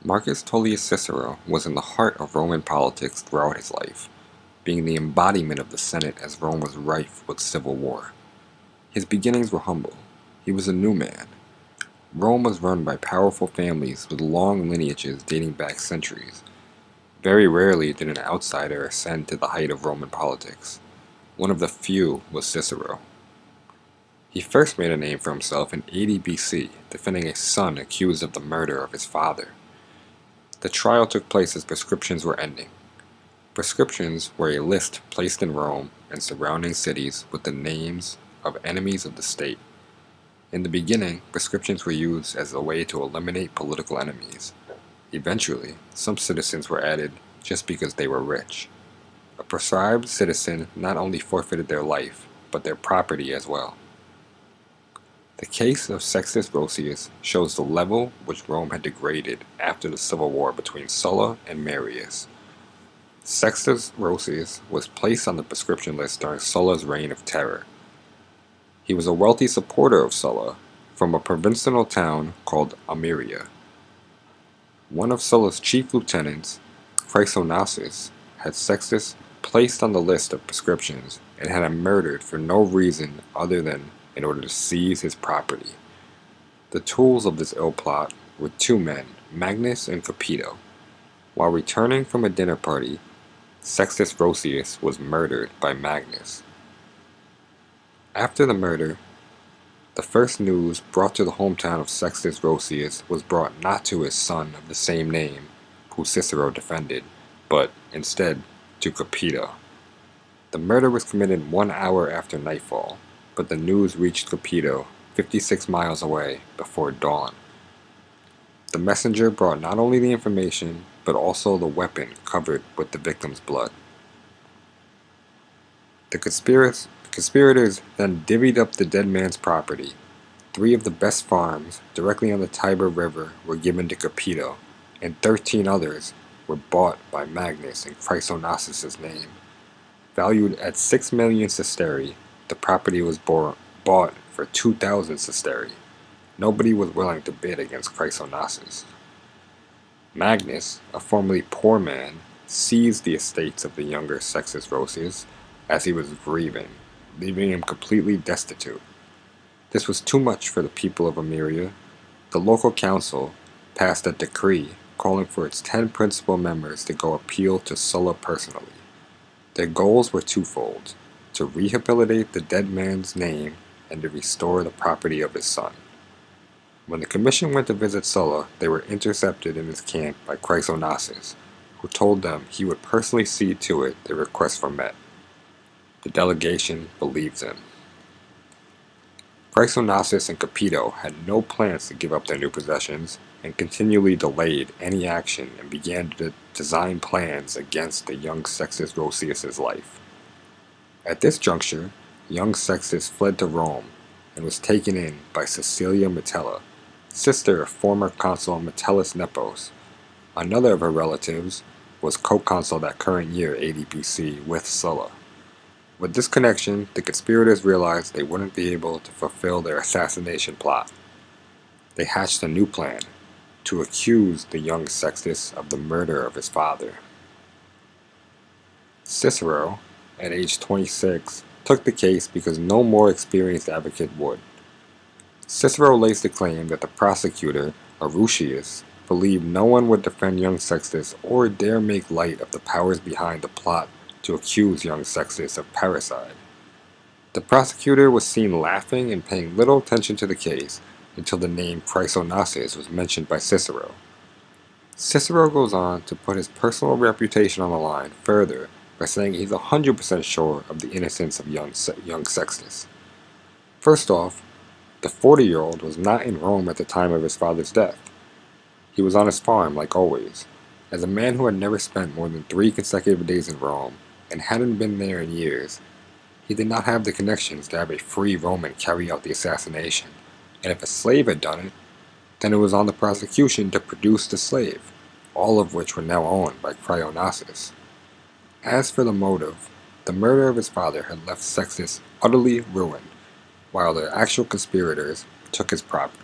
Marcus Tullius Cicero was in the heart of Roman politics throughout his life, being the embodiment of the Senate as Rome was rife with civil war. His beginnings were humble. He was a new man. Rome was run by powerful families with long lineages dating back centuries. Very rarely did an outsider ascend to the height of Roman politics. One of the few was Cicero. He first made a name for himself in 80 BC, defending a son accused of the murder of his father. The trial took place as prescriptions were ending. Prescriptions were a list placed in Rome and surrounding cities with the names of enemies of the state. In the beginning, prescriptions were used as a way to eliminate political enemies. Eventually, some citizens were added just because they were rich. A proscribed citizen not only forfeited their life, but their property as well. The case of Sextus Roscius shows the level which Rome had degraded after the civil war between Sulla and Marius. Sextus Roscius was placed on the proscription list during Sulla's reign of terror. He was a wealthy supporter of Sulla from a provincial town called Ameria. One of Sulla's chief lieutenants, Chrysonasus, had Sextus placed on the list of proscriptions and had him murdered for no reason other than in order to seize his property. The tools of this ill plot were two men, Magnus and Capito. While returning from a dinner party, Sextus Roscius was murdered by Magnus. After the murder, the first news brought to the hometown of Sextus Roscius was brought not to his son of the same name, who Cicero defended, but instead to Capito. The murder was committed 1 hour after nightfall, but the news reached Capito 56 miles away before dawn. The messenger brought not only the information, but also the weapon covered with the victim's blood. The conspirators then divvied up the dead man's property. 3 of the best farms directly on the Tiber River were given to Capito, and 13 others were bought by Magnus in Chrysonasus' name. Valued at 6 million sestertii, the property was bought for 2,000 sestertii. Nobody was willing to bid against Chrysonasus. Magnus, a formerly poor man, seized the estates of the younger Sextus Roscius as he was grieving, leaving him completely destitute. This was too much for the people of Ameria. The local council passed a decree calling for its 10 principal members to go appeal to Sulla personally. Their goals were twofold: to rehabilitate the dead man's name and to restore the property of his son. When the commission went to visit Sulla, they were intercepted in his camp by Chrysonasus, who told them he would personally see to it their requests were met. The delegation believed him. Chrysonasus and Capito had no plans to give up their new possessions and continually delayed any action and began to design plans against the young Sextus Roscius' life. At this juncture, young Sextus fled to Rome and was taken in by Cecilia Metella, sister of former consul Metellus Nepos. Another of her relatives was co-consul that current year 80 BC with Sulla. With this connection, the conspirators realized they wouldn't be able to fulfill their assassination plot. They hatched a new plan to accuse the young Sextus of the murder of his father. Cicero, at age 26, took the case because no more experienced advocate would. Cicero lays the claim that the prosecutor, Roscius, believed no one would defend young Sextus or dare make light of the powers behind the plot to accuse young Sextus of parricide. The prosecutor was seen laughing and paying little attention to the case until the name Chrysonasus was mentioned by Cicero. Cicero goes on to put his personal reputation on the line further by saying he's 100% sure of the innocence of young Sextus. First off, the 40-year-old was not in Rome at the time of his father's death. He was on his farm, like always. As a man who had never spent more than 3 consecutive days in Rome, and hadn't been there in years, he did not have the connections to have a free Roman carry out the assassination, and if a slave had done it, then it was on the prosecution to produce the slave, all of which were now owned by Chrysonasus. As for the motive, the murder of his father had left Sextus utterly ruined, while the actual conspirators took his property.